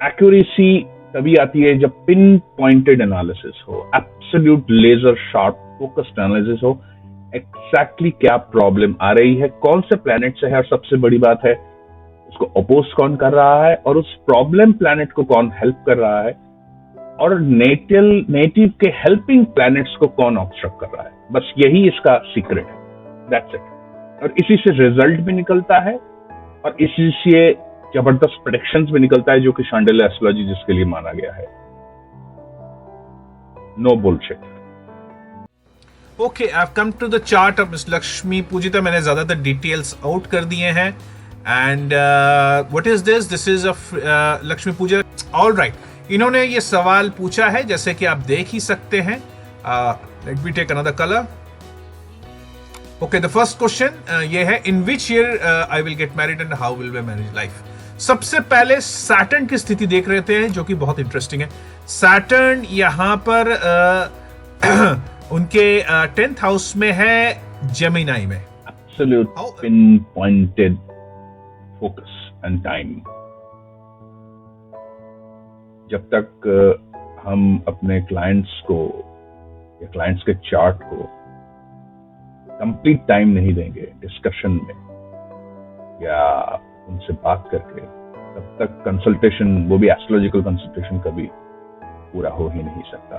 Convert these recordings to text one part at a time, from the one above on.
Accuracy तभी आती है जब पिन पॉइंटेड एनालिसिस हो, absolute laser sharp focused analysis हो, एग्जैक्टली क्या प्रॉब्लम आ रही है, कौन से प्लैनेट से है, और सबसे बड़ी बात है उसको अपोज कौन कर रहा है और उस प्रॉब्लम प्लैनेट को कौन हेल्प कर रहा है, और नेटिव के हेल्पिंग प्लैनेट्स को कौन ऑब्स्ट्रक्ट कर रहा है। बस यही इसका सीक्रेट है, दैट्स इट। और इसी से रिजल्ट भी निकलता है और इसी से जबरदस्त प्रेडिक्शंस भी निकलता है, जो कि शांडिल्य एस्ट्रोलॉजी जिसके लिए माना गया है। No bullshit. Okay, I have come to the chart of miss Lakshmi Pujita. मैंने ज्यादातर डिटेल्स आउट कर दिए हैं। And what is this? This is of Lakshmi Puja. All right, इन्होंने ये सवाल पूछा है, जैसे कि आप देख ही सकते हैं। Let me take another colour. Okay, the first question ये है, in which year I will get married and how will my marriage life. सबसे पहले सैटर्न की स्थिति देख रहे थे, जो कि बहुत इंटरेस्टिंग है। सैटर्न यहां पर उनके 10th हाउस में है, जेमिनी में। Absolute pin pointed focus and time. जब तक हम अपने क्लाइंट्स को या क्लाइंट्स के चार्ट को कंप्लीट टाइम नहीं देंगे डिस्कशन में या उनसे बात करके, तब तक कंसल्टेशन, वो भी एस्ट्रोलॉजिकल कंसल्टेशन, कभी पूरा हो ही नहीं सकता।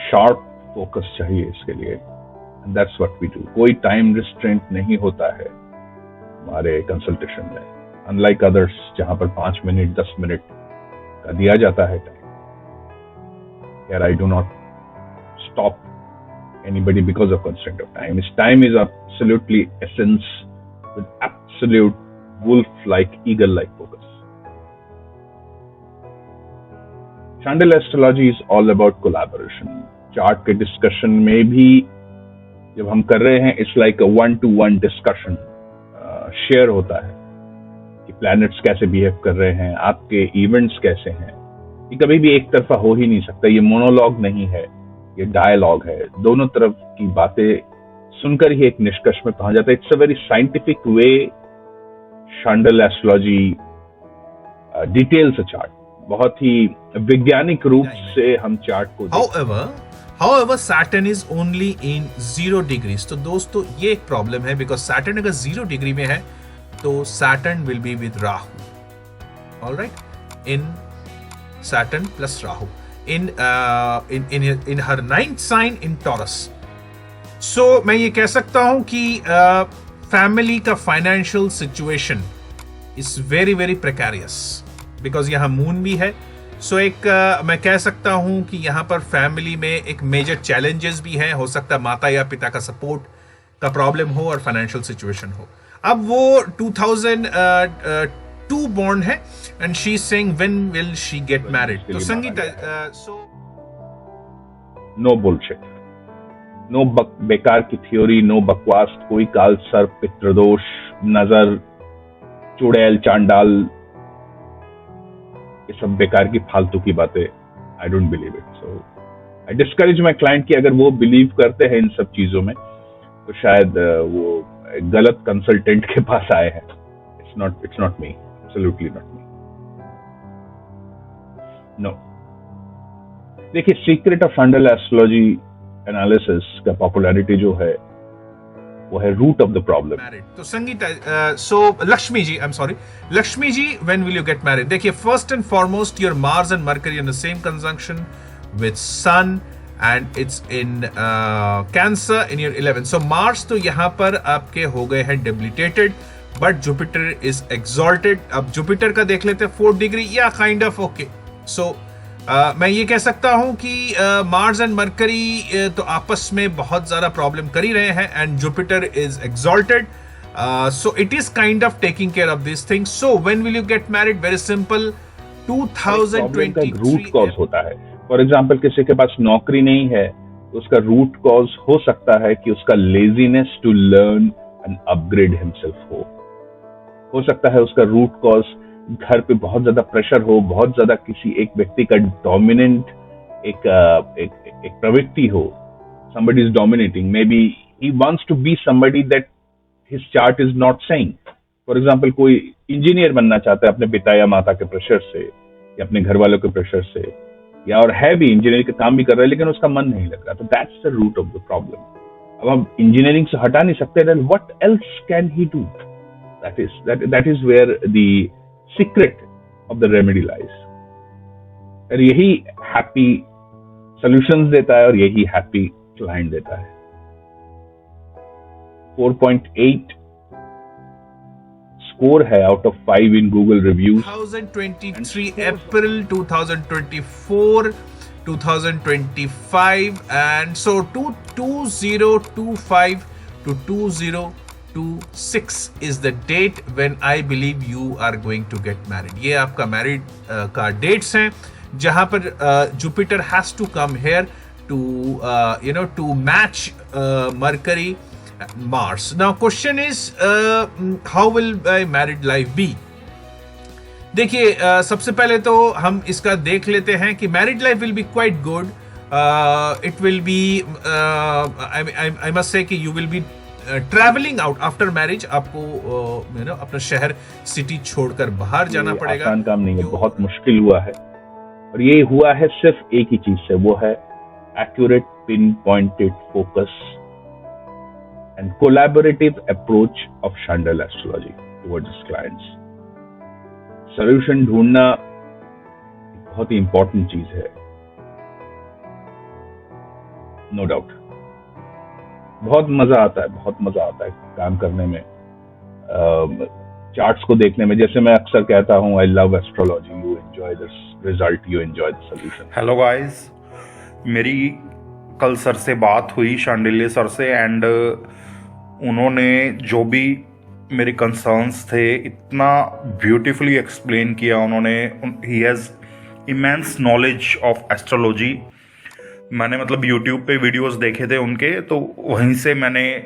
शार्प फोकस चाहिए इसके लिए, and that's what we do. कोई टाइम रिस्ट्रेंट नहीं होता है हमारे कंसल्टेशन में, अनलाइक अदर्स जहां पर 5 मिनट 10 मिनट का दिया जाता है time. Here I do not stop anybody because of constraint of time. This time is absolutely essence with absolute wolf-like, eagle-like focus. Chandel astrology is all about collaboration. Chart के discussion में भी जब हम कर रहे हैं, it's like a one-to-one discussion. Share होता है कि planets कैसे behave कर रहे हैं, आपके events कैसे हैं। ये कभी भी एक तरफा हो ही नहीं सकता। ये मोनोलॉग नहीं है, ये डायलॉग है। दोनों तरफ की बातें सुनकर ही एक निष्कर्ष में पहुंच जाता है। It's a very scientific way Shandilya astrology details a chart. बहुत ही वैज्ञानिक रूप से हम चार्ट को However, Saturn is only in 0 degrees. तो दोस्तों ये एक प्रॉब्लम है, बिकॉज Saturn अगर 0 डिग्री में है तो Saturn will be with Rahu. All right? In Saturn plus Rahu in her 9th sign in Taurus. So मैं ये कह सकता हूं कि फैमिली का financial situation is very very precarious, because यहाँ मून भी है। सो एक मैं कह सकता हूं कि यहाँ पर फैमिली में एक मेजर चैलेंजेस भी हैं। हो सकता है माता या पिता का सपोर्ट का प्रॉब्लम हो और फाइनेंशियल सिचुएशन हो। अब वो 2002 born है, and she's saying when will she get married. तो संगीता, नो बुलशिट, नो बेकार की थ्योरी, नो बकवास, कोई काल सर्प, पितृदोष, नजर, चुड़ैल, चांडाल, ये सब बेकार की फालतू की बातें। I don't believe it. So I discourage my client कि अगर वो बिलीव करते हैं इन सब चीजों में, तो शायद वो गलत कंसल्टेंट के पास आए हैं। It's not me, absolutely not me. No, देखिए, secret of Shandilya astrology analysis का पॉपुलैरिटी जो है वो है रूट ऑफ द प्रॉब्लम। तो Sangeeta, so Lakshmi ji, I am sorry, Lakshmi ji, when will you get married? देखिए, first and foremost your Mars and Mercury in the same conjunction with Sun, and it's in Cancer in your 11th. So Mars तो यहां पर आपके हो गए हैं debilitated, but Jupiter is exalted. अब Jupiter का देख लेते हैं 4 डिग्री या काइंड ऑफ ओके. सो मैं ये कह सकता हूं कि मार्स एंड मरकरी तो आपस में बहुत ज्यादा प्रॉब्लम कर ही रहे हैं, and Jupiter is exalted. So it is kind of taking care of this thing. So when will you get married? Very simple, 2023. Root cause होता है. फॉर एग्जाम्पल, किसी के पास नौकरी नहीं है तो उसका रूट कॉज हो सकता है कि उसका laziness to learn and upgrade himself हो सकता है उसका रूट कॉज घर पे बहुत ज्यादा प्रेशर हो, बहुत ज्यादा किसी एक व्यक्ति का डोमिनेंट एक प्रवृत्ति हो. somebody is dominating, maybe he wants to be somebody that his chart is not saying. For example कोई इंजीनियर बनना चाहता है अपने पिता या माता के प्रेशर से या अपने घर वालों के प्रेशर से, या और है भी इंजीनियरिंग का काम भी कर रहा है लेकिन उसका मन नहीं लग रहा, तो that's the root of the problem. अब हम इंजीनियरिंग से हटा नहीं सकते, then what else can he do? That is where the secret of the remedy lies. और यही हैप्पी सॉल्यूशंस देता है और यही हैप्पी क्लाइंट देता है. 4.8 स्कोर है out of 5 in Google reviews. 2023 April 2024 2025 and so 2025 to 2026 is the date when I believe you are going to get married. ये आपका मैरिड का डेट्स हैं जहां पर Jupiter has to come here to match Mercury Mars. Now question is how will my married life be? देखिए सबसे पहले तो हम इसका देख लेते हैं कि married life will be quite good. It will be I must say that you will be travelling out after marriage. आपको अपना शहर सिटी छोड़कर बाहर जाना पड़ेगा. आसान काम नहीं है, बहुत मुश्किल हुआ है और ये हुआ है सिर्फ एक ही चीज से, वो है accurate pinpointed focus and collaborative approach of Shandilya astrology towards his clients. Solution ढूंढना बहुत ही इंपॉर्टेंट चीज है, नो डाउट. बहुत मजा आता है काम करने में, चार्ट्स को देखने में. जैसे मैं अक्सर कहता हूं, I love astrology, you enjoy this result, you enjoy the solution. Hello guys, मेरी कल सर से बात हुई, शांडिल्य सर से, एंड उन्होंने जो भी मेरे कंसर्न्स थे इतना ब्यूटीफुली एक्सप्लेन किया उन्होंने. He has immense knowledge of astrology. मैंने मतलब यूट्यूब पे वीडियोस देखे थे उनके, तो वहीं से मैंने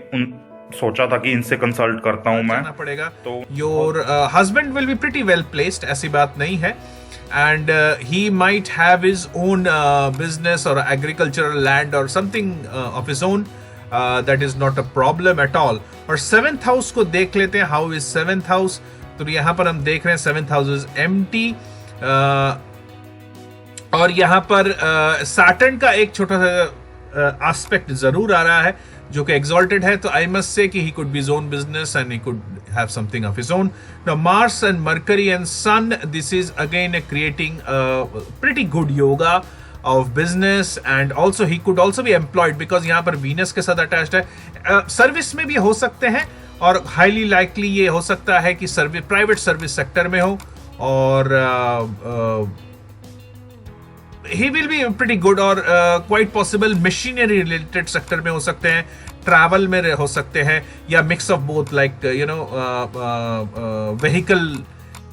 सोचा था कि इनसे कंसल्ट करता हूं मैं. पड़ेगा तो your husband will be pretty well placed, ऐसी बात नहीं है. And he might have his own business और एग्रीकल्चरल लैंड और something of his own. That is not a problem at all. और 7th हाउस को देख लेते हैं. How is 7th house? तो यहाँ पर हम देख रहे हैं 7th हाउस इज एम्प्टी. और यहाँ पर सैटर्न का एक छोटा सा एस्पेक्ट जरूर आ रहा है जो कि एक्सॉल्टेड है. तो आई मस्ट से कि he could be his own business and he could have something of his own. Now Mars and Mercury and Sun, this is again creating pretty good yoga of business, and also he could also be employed because यहाँ पर Venus के साथ attached है. Service में भी हो सकते हैं और हाईली लाइकली ये हो सकता है कि सर्विस प्राइवेट सर्विस सेक्टर में हो. और he will be pretty good और quite possible machinery related sector में हो सकते हैं, ट्रैवल में हो सकते हैं, या mix of both like vehicle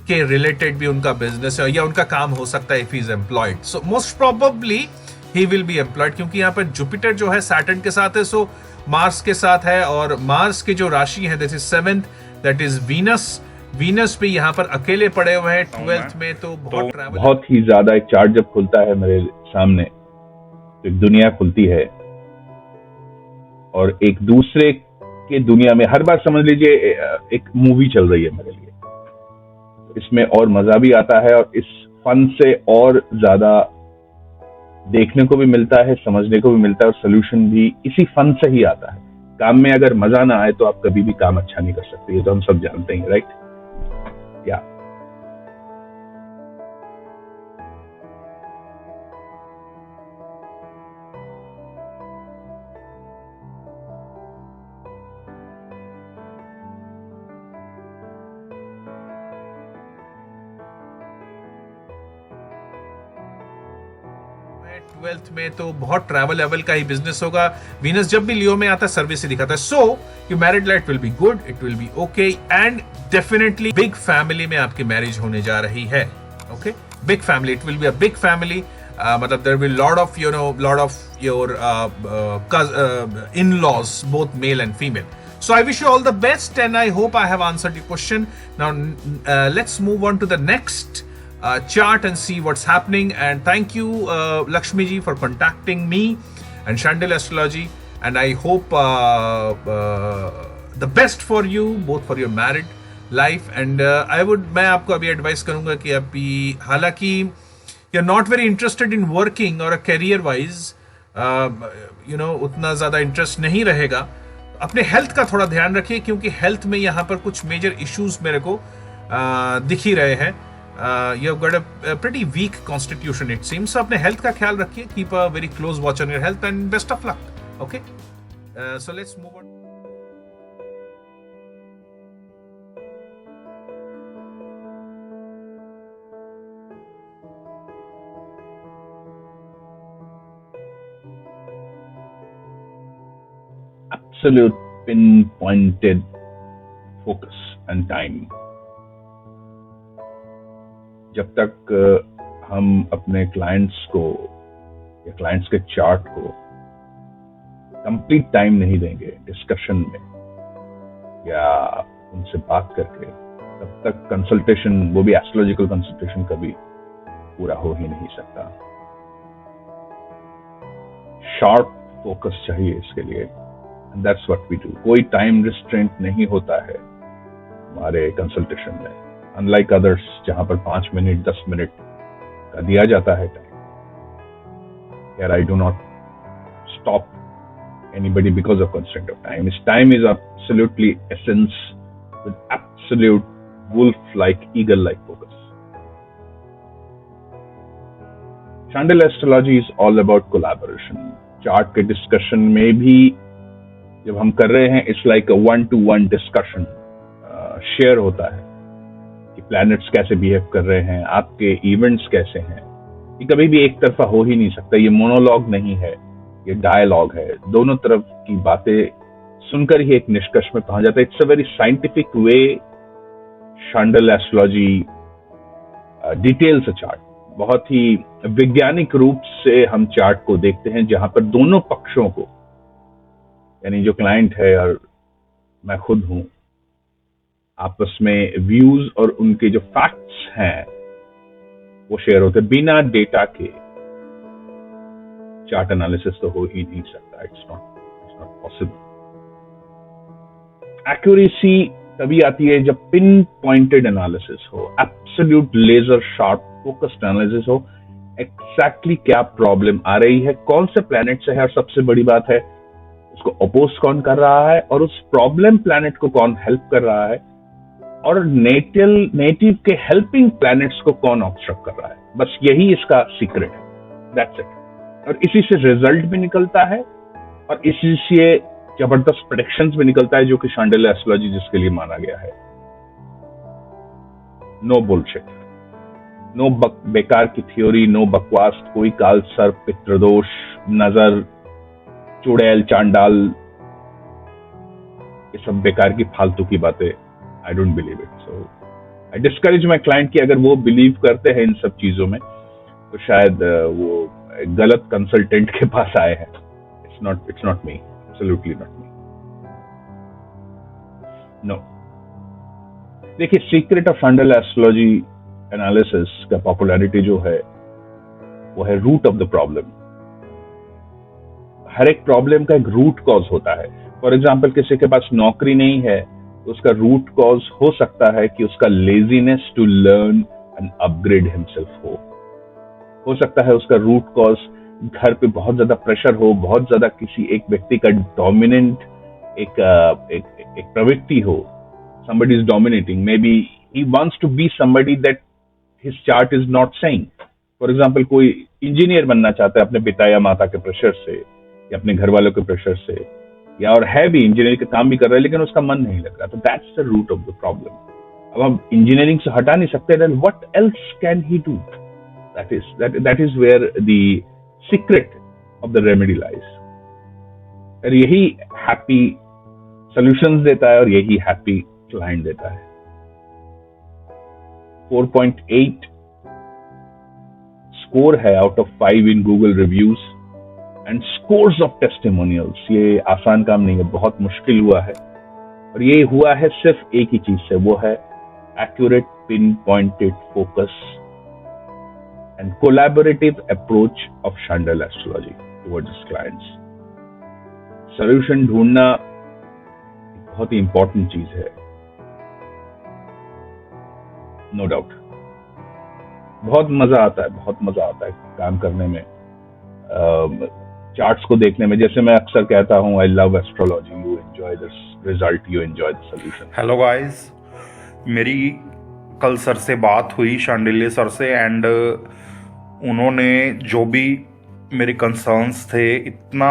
के रिलेटेड भी उनका बिजनेस है या उनका काम हो सकता है if he is employed. So most probably he will be employed क्योंकि यहाँ पर जुपिटर जो है सैटर्न के साथ है, सो मार्स के साथ है. और मार्स की जो राशि है that is 7th, that is Venus. Venus भी यहाँ पर अकेले पड़े हुए हैं 12th में. तो बहुत ही ज्यादा एक चार्ट जब खुलता है मेरे सामने तो एक दुनिया खुलती है और एक दूसरे के दुनिया में हर बार समझ लीजिए एक मूवी चल रही है मेरे लिए. इसमें और मजा भी आता है और इस फन से और ज्यादा देखने को भी मिलता है, समझने को भी मिलता है और सोल्यूशन भी इसी फन से ही आता है. काम में अगर मजा ना आए तो आप कभी भी काम अच्छा नहीं कर सकते, ये तो हम सब जानते हैं, राइट? या ट्वेल्थ में तो बहुत ट्रैवल लेवल का ही बिजनेस होगा. वीनस जब भी लियो में आता है सर्विस ही दिखाता है. So your married life will be good, it will be okay, and definitely big family में आपकी मैरिज होने जा रही है. Okay, big family, it will be a big family. मतलब there will lot of your in-laws, both male and female. So I wish you all the best and I hope I have answered your question. Now let's move on to the next chart and see what's happening. And thank you Lakshmi ji for contacting me and Shaandilya Astrology, and I hope the best for you, both for your married life and मैं आपको अभी advice करूंगा कि अभी हालांकि you are not very interested in working और career wise उतना ज्यादा इंटरेस्ट नहीं रहेगा, अपने हेल्थ का थोड़ा ध्यान रखिए क्योंकि हेल्थ में यहाँ पर कुछ मेजर इश्यूज मेरे को दिख ही रहे हैं. You have got a pretty weak constitution it seems. अपने हेल्थ का ख्याल रखिए, keep a very close watch on your health and best of luck. Okay, so let's move on. Absolute pinpointed focus and time. जब तक हम अपने clients को या क्लाइंट्स के चार्ट को कंप्लीट टाइम नहीं देंगे डिस्कशन में या उनसे बात करके, तब तक कंसल्टेशन, वो भी एस्ट्रोलॉजिकल कंसल्टेशन, कभी पूरा हो ही नहीं सकता. शार्प फोकस चाहिए इसके लिए. And that's what we do. कोई टाइम रिस्ट्रेंट नहीं होता है हमारे कंसल्टेशन में, अनलाइक अदर्स जहां पर 5 मिनट 10 मिनट का दिया जाता है time. Here I do not stop anybody because of constraint of time. This time is absolutely essence with absolute wolf-like, eagle-like focus. Chandal astrology is all about collaboration. Chart के discussion में भी जब हम कर रहे हैं, it's like 1-to-1 discussion. Share होता है कि प्लैनेट्स कैसे बिहेव कर रहे हैं, आपके इवेंट्स कैसे हैं. ये कभी भी एक तरफा हो ही नहीं सकता. ये मोनोलॉग नहीं है, ये डायलॉग है. दोनों तरफ की बातें सुनकर ही एक निष्कर्ष में पहुंच जाता है. It's a very scientific way. Shandilya astrology details a chart. बहुत ही वैज्ञानिक रूप से हम चार्ट को देखते हैं, जहां पर दोनों पक्षों को, यानी जो क्लाइंट है और मैं खुद हूं, आपस में व्यूज और उनके जो फैक्ट्स हैं वो शेयर होते. बिना डेटा के चार्ट एनालिसिस तो हो ही नहीं सकता. It's not possible. एक्यूरेसी तभी आती है जब पिन पॉइंटेड एनालिसिस हो, absolute laser sharp focused analysis हो. एग्जैक्टली क्या प्रॉब्लम आ रही है, कौन से प्लैनेट से है, और सबसे बड़ी बात है उसको अपोज कौन कर रहा है, और उस प्रॉब्लम प्लैनेट को कौन हेल्प कर रहा है, और नेटिव के हेल्पिंग प्लैनेट्स को कौन ऑब्स्ट्रक्ट कर रहा है. बस यही इसका सीक्रेट है. That's it. और इसी से रिजल्ट भी निकलता है और इसी से जबरदस्त प्रेडिक्शंस भी निकलता है, जो कि शांडिल्य एस्ट्रोलॉजी जिसके लिए माना गया है. नो बुलशिट, नो बेकार की थ्योरी, नो बकवास. कोई काल सर्प, पितृदोष, नजर, चुड़ैल, चांडाल, ये सब बेकार की फालतू की बातें. I don't believe it. So I discourage my client कि अगर वो बिलीव करते हैं इन सब चीजों में तो शायद वो गलत कंसल्टेंट के पास आए हैं. It's not me. Absolutely not me. No. देखिए, secret of Shandilya astrology analysis का पॉपुलैरिटी जो है वो है रूट ऑफ द प्रॉब्लम. हर एक प्रॉब्लम का एक रूट कॉज होता है. फॉर एग्जाम्पल, किसी के पास नौकरी नहीं है तो उसका रूट कॉज हो सकता है कि उसका laziness to learn and upgrade himself हो सकता है उसका रूट कॉज घर पे बहुत ज्यादा प्रेशर हो, बहुत ज्यादा किसी एक व्यक्ति का डोमिनेंट एक प्रवृत्ति हो. somebody is dominating, maybe he wants to be somebody that his chart is not saying. For example, कोई इंजीनियर बनना चाहता है अपने पिता या माता के प्रेशर से या अपने घर वालों के प्रेशर से, या और है भी इंजीनियरिंग का काम भी कर रहा है लेकिन उसका मन नहीं लग रहा, तो that's the root of the problem. अब हम इंजीनियरिंग से हटा नहीं सकते, then what else can he do? That is where the secret of the remedy lies. और यही हैप्पी सॉल्यूशंस देता है और यही हैप्पी क्लाइंट देता है. 4.8 स्कोर है out of 5 in Google reviews and scores of testimonials. ये आसान काम नहीं है, बहुत मुश्किल हुआ है, और ये हुआ है सिर्फ एक ही चीज से, वो है accurate pinpointed focus and collaborative approach of Shandilya astrology towards clients. Solution ढूंढना बहुत ही इंपॉर्टेंट चीज है. No doubt. बहुत मजा आता है, बहुत मजा आता है काम करने में, चार्ट्स को देखने में। जैसे मैं अक्सर कहता हूँ, I love astrology, you enjoy this result, you enjoy the solution. Hello guys, मेरी कल सर से बात हुई, शांडिल्य सर से, एंड उन्होंने जो भी मेरे कंसर्न्स थे इतना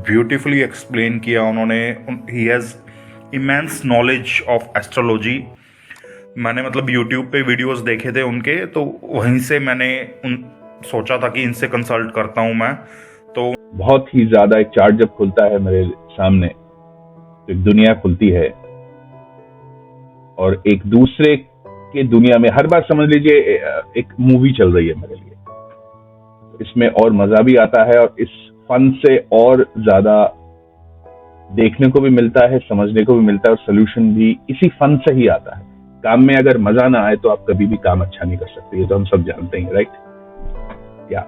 ब्यूटीफुली एक्सप्लेन किया उन्होंने। He has immense knowledge of astrology. मैंने मतलब यूट्यूब पे वीडियोस देखे थे उनके, तो वहीं से मैंने सोचा था कि इनसे कंसल्ट करता हूं मैं। तो बहुत ही ज्यादा, एक चार्ट जब खुलता है मेरे सामने तो एक दुनिया खुलती है, और एक दूसरे के दुनिया में हर बार समझ लीजिए एक मूवी चल रही है मेरे लिए। इसमें और मजा भी आता है, और इस फन से और ज्यादा देखने को भी मिलता है, समझने को भी मिलता है, और सोल्यूशन भी इसी फन से ही आता है। काम में अगर मजा ना आए तो आप कभी भी काम अच्छा नहीं कर सकते, ये तो हम सब जानते हैं, राइट? या